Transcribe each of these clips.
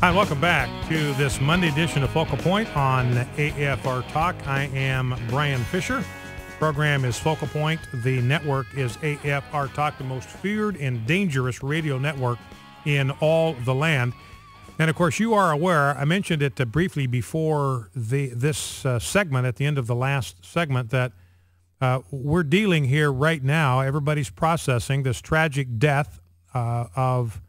Hi, and welcome back to this Monday edition of Focal Point on AFR Talk. I am Brian Fisher. The program is Focal Point. The network is AFR Talk, the most feared and dangerous radio network in all the land. And, of course, you are aware, I mentioned it briefly before this segment, at the end of the last segment, that we're dealing here right now. Everybody's processing this tragic death of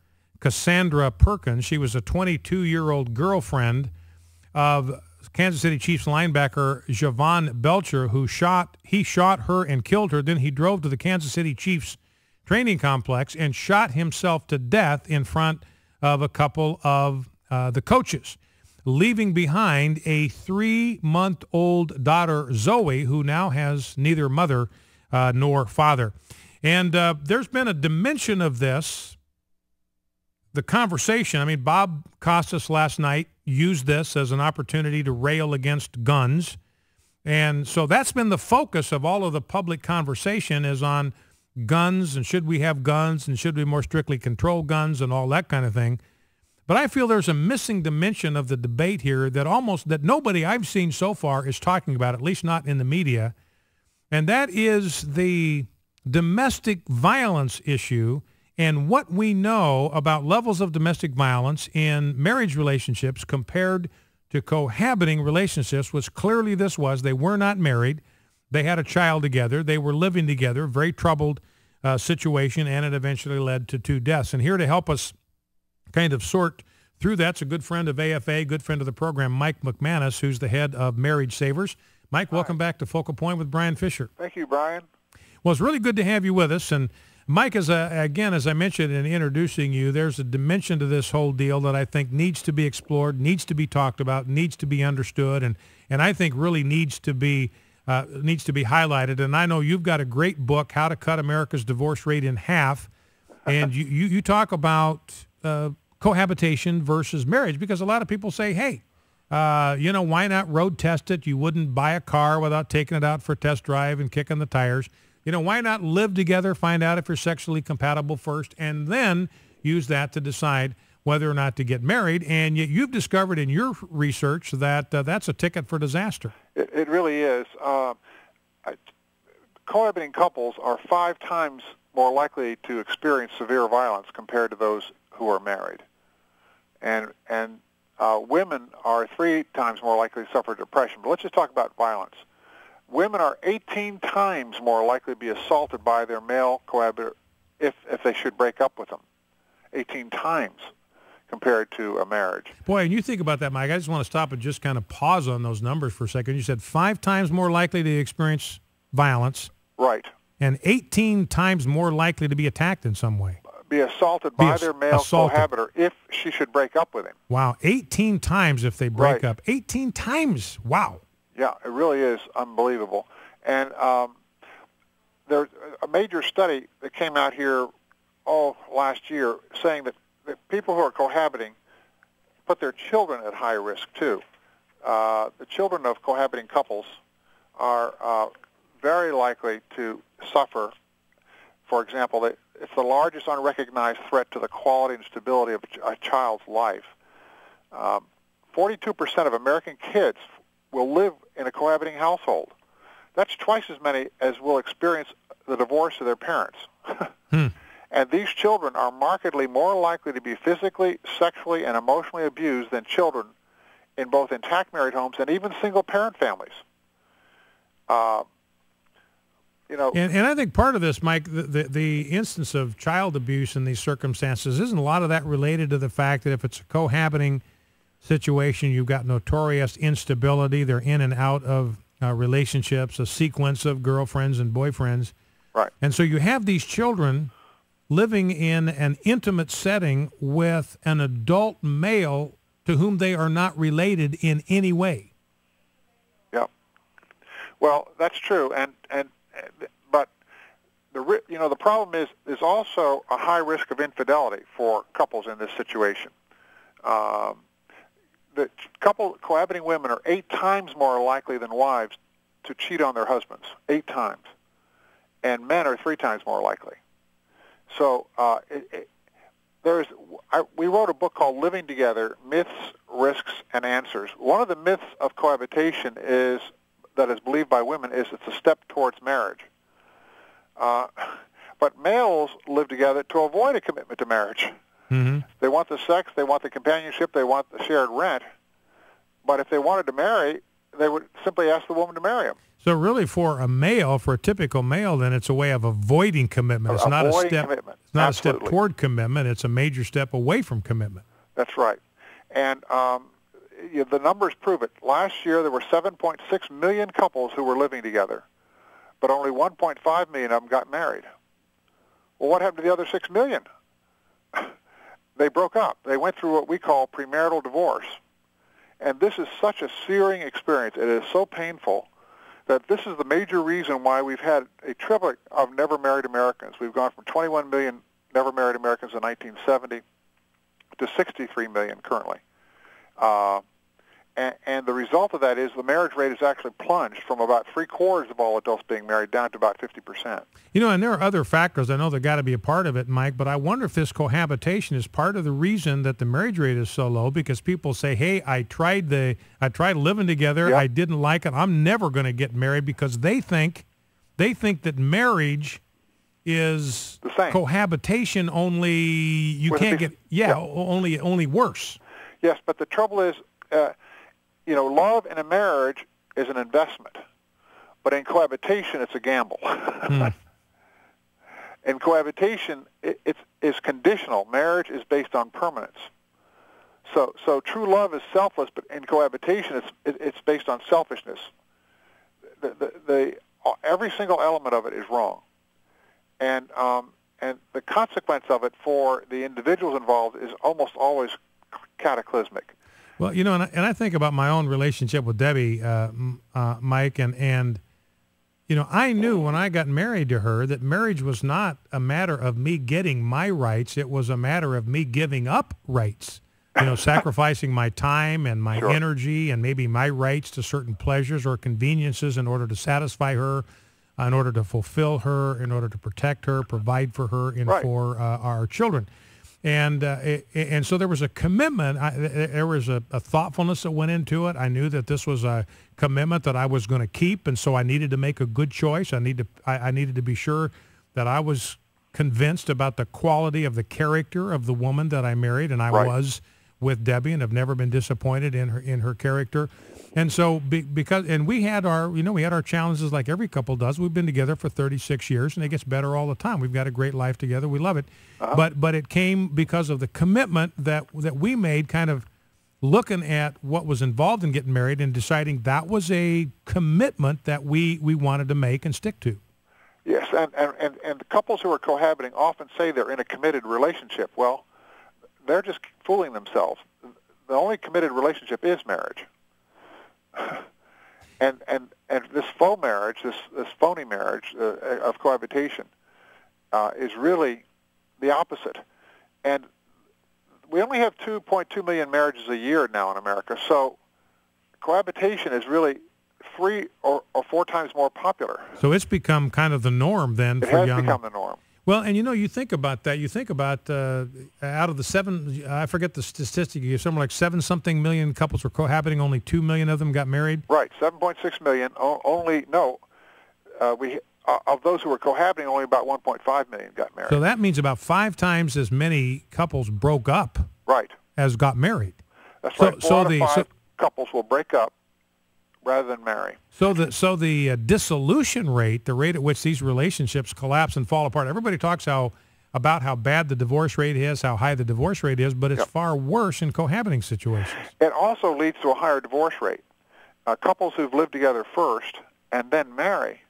Cassandra Perkins. She was a 22-year-old girlfriend of Kansas City Chiefs linebacker Javon Belcher, he shot her and killed her. Then he drove to the Kansas City Chiefs training complex and shot himself to death in front of a couple of the coaches, leaving behind a 3-month-old daughter, Zoe, who now has neither mother nor father. And there's been a dimension of this. The conversation, I mean, Bob Costas last night used this as an opportunity to rail against guns. And so that's been the focus of all of the public conversation, is on guns and should we have guns and should we more strictly control guns and all that kind of thing. But I feel there's a missing dimension of the debate here that nobody I've seen so far is talking about, at least not in the media. And that is the domestic violence issue and what we know about levels of domestic violence in marriage relationships compared to cohabiting relationships, which clearly this was. They were not married. They had a child together. They were living together, very troubled situation, and it eventually led to 2 deaths. And here to help us kind of sort through that's a good friend of AFA, good friend of the program, Mike McManus, who's the head of Marriage Savers. Mike, welcome back to Focal Point with Brian Fisher. Thank you, Brian. Well, it's really good to have you with us. And Mike, as I mentioned in introducing you, there's a dimension to this whole deal that I think needs to be explored, needs to be talked about, needs to be understood, and I think really needs to be highlighted. And I know you've got a great book, How to Cut America's Divorce Rate in Half, and you talk about cohabitation versus marriage, because a lot of people say, hey, why not road test it? You wouldn't buy a car without taking it out for a test drive and kicking the tires. Why not live together, find out if you're sexually compatible first, and then use that to decide whether or not to get married? And yet you've discovered in your research that that's a ticket for disaster. It really is. Cohabiting couples are 5 times more likely to experience severe violence compared to those who are married. And women are 3 times more likely to suffer depression. But let's just talk about violence. Women are 18 times more likely to be assaulted by their male cohabitor if they should break up with them. 18 times compared to a marriage. Boy, and you think about that, Mike. I just want to stop and just kind of pause on those numbers for a second. You said 5 times more likely to experience violence. Right. And 18 times more likely to be attacked in some way. Be assaulted by their male cohabitor if she should break up with him. Wow, 18 times if they break up. 18 times, wow. Yeah, it really is unbelievable. And there's a major study that came out here last year saying that people who are cohabiting put their children at high risk, too. The children of cohabiting couples are very likely to suffer. For example, it's the largest unrecognized threat to the quality and stability of a child's life. 42% of American kids will live in a cohabiting household. That's twice as many as will experience the divorce of their parents. And these children are markedly more likely to be physically, sexually, and emotionally abused than children in both intact married homes and even single-parent families. And I think part of this, Mike, the instance of child abuse in these circumstances, isn't a lot of that related to the fact that if it's a cohabiting situation, you've got notorious instability. They're in and out of relationships, a sequence of girlfriends and boyfriends. Right. And so you have these children living in an intimate setting with an adult male to whom they are not related in any way. Yeah. Well, that's true, but the problem is there's also a high risk of infidelity for couples in this situation. The cohabiting women are 8 times more likely than wives to cheat on their husbands, 8 times, and men are 3 times more likely. So we wrote a book called Living Together, Myths, Risks, and Answers. One of the myths of cohabitation that is believed by women is it's a step towards marriage. But males live together to avoid a commitment to marriage. Mm-hmm. They want the sex, they want the companionship, they want the shared rent. But if they wanted to marry, they would simply ask the woman to marry him. So really for a typical male, then it's a way of avoiding commitment. It's not a step. Commitment. It's not Absolutely. a step toward commitment. It's a major step away from commitment. That's right. And the numbers prove it. Last year there were 7.6 million couples who were living together, but only 1.5 million of them got married. Well, what happened to the other 6 million? They broke up. They went through what we call premarital divorce. And this is such a searing experience. It is so painful that this is the major reason why we've had a triplet of never married Americans. We've gone from 21 million never married Americans in 1970 to 63 million currently. And the result of that is the marriage rate has actually plunged from about 3/4 of all adults being married down to about 50%. You know, and there are other factors. I know there got to be a part of it, Mike, but I wonder if this cohabitation is part of the reason that the marriage rate is so low, because people say, hey, I tried living together. Yep. I didn't like it. I'm never going to get married, because they think that marriage is the same. Cohabitation, only you can't get, only worse. Yes, but the trouble is, love in a marriage is an investment, but in cohabitation, it's a gamble. In cohabitation, it's conditional. Marriage is based on permanence. So true love is selfless, but in cohabitation, it's based on selfishness. Every single element of it is wrong, and the consequence of it for the individuals involved is almost always cataclysmic. Well, and I think about my own relationship with Debbie, Mike, and I knew when I got married to her that marriage was not a matter of me getting my rights. It was a matter of me giving up rights, sacrificing my time and my energy and maybe my rights to certain pleasures or conveniences in order to satisfy her, in order to fulfill her, in order to protect her, provide for her, and for our children. And so there was a commitment. There was a thoughtfulness that went into it. I knew that this was a commitment that I was going to keep, and so I needed to make a good choice. I needed to be sure that I was convinced about the quality of the character of the woman that I married, and I was with Debbie, and have never been disappointed in her character. And so we had our challenges like every couple does. We've been together for 36 years, and it gets better all the time. We've got a great life together. We love it. Uh-huh. But it came because of the commitment that we made, kind of looking at what was involved in getting married and deciding that was a commitment that we wanted to make and stick to. Yes, and the couples who are cohabiting often say they're in a committed relationship. Well, they're just fooling themselves. The only committed relationship is marriage. And this faux marriage, this phony marriage of cohabitation, is really the opposite. And we only have 2.2 million marriages a year now in America, so cohabitation is really 3 or 4 times more popular. So it's become kind of the norm then for young. It has become the norm. Well, and you think about that. You think about out of the 7, I forget the statistic, something like 7-something million couples were cohabiting, only 2 million of them got married. Right, 7.6 million. Of those who were cohabiting, only about 1.5 million got married. So that means about 5 times as many couples broke up, as got married. That's right. 4 out of 5 couples will break up rather than marry. So the dissolution rate, the rate at which these relationships collapse and fall apart, everybody talks about how bad the divorce rate is, how high the divorce rate is, but it's far worse in cohabiting situations. It also leads to a higher divorce rate. Couples who've lived together first and then marry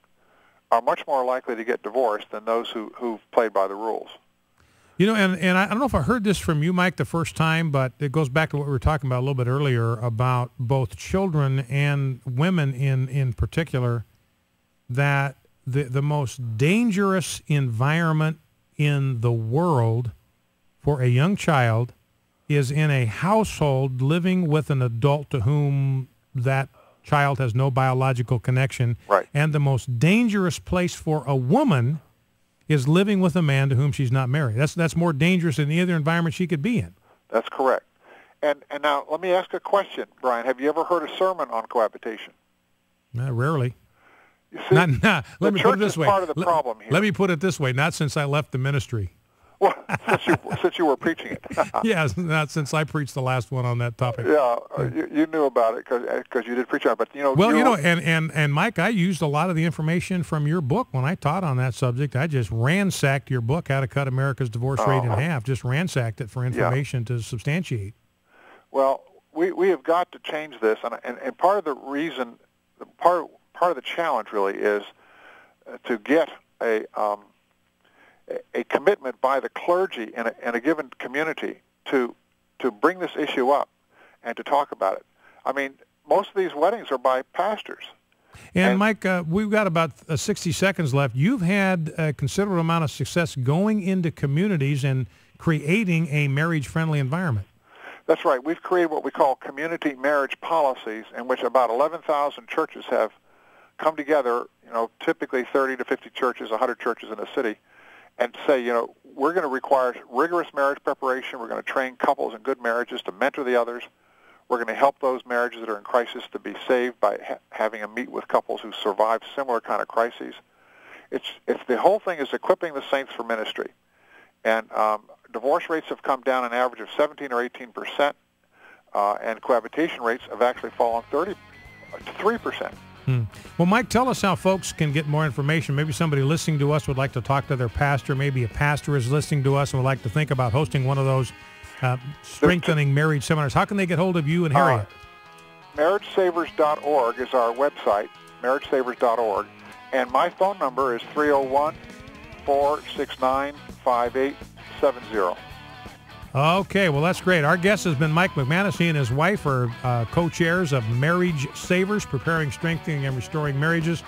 are much more likely to get divorced than those who've played by the rules. And I don't know if I heard this from you, Mike, the first time, but it goes back to what we were talking about a little bit earlier about both children and women in particular, that the most dangerous environment in the world for a young child is in a household living with an adult to whom that child has no biological connection. Right. And the most dangerous place for a woman is living with a man to whom she's not married. That's more dangerous than any other environment she could be in. That's correct. And now let me ask a question, Brian. Have you ever heard a sermon on cohabitation? Rarely. You see, let me put it this way. Part of the problem here. Let me put it this way. Not since I left the ministry. Well, since you were preaching it. Yes, not since I preached the last one on that topic. Yeah, you knew about it because you did preach on it. But and Mike, I used a lot of the information from your book when I taught on that subject. I just ransacked your book, How to Cut America's Divorce Rate in Half. Just ransacked it for information to substantiate. Well, we have got to change this, and part of the reason, part of the challenge really is to get a commitment by the clergy in a given community to bring this issue up and to talk about it. I mean, most of these weddings are by pastors. And Mike, we've got about 60 seconds left. You've had a considerable amount of success going into communities and creating a marriage-friendly environment. That's right. We've created what we call community marriage policies, in which about 11,000 churches have come together, typically 30 to 50 churches, 100 churches in a city, and say, we're going to require rigorous marriage preparation. We're going to train couples in good marriages to mentor the others. We're going to help those marriages that are in crisis to be saved by having a meet with couples who survive similar kind of crises. It's the whole thing is equipping the saints for ministry. And divorce rates have come down an average of 17 or 18%, and cohabitation rates have actually fallen 3%. Well, Mike, tell us how folks can get more information. Maybe somebody listening to us would like to talk to their pastor. Maybe a pastor is listening to us and would like to think about hosting one of those strengthening marriage seminars. How can they get hold of you and Harriet? MarriageSavers.org is our website, marriagesavers.org. And my phone number is 301-469-5870. Okay, well, that's great. Our guest has been Mike McManus. He and his wife are co-chairs of Marriage Savers, preparing, strengthening, and restoring marriages.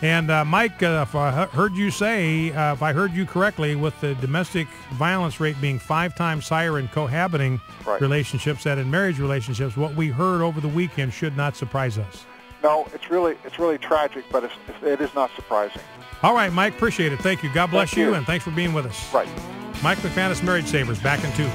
And Mike, if I heard you say, if I heard you correctly, with the domestic violence rate being 5 times higher in cohabiting relationships than in marriage relationships, what we heard over the weekend should not surprise us. No, it's really tragic, but it is not surprising. All right, Mike, appreciate it. Thank you. God bless you, and thanks for being with us. Right. Mike McManus, Marriage Savers, back in 2.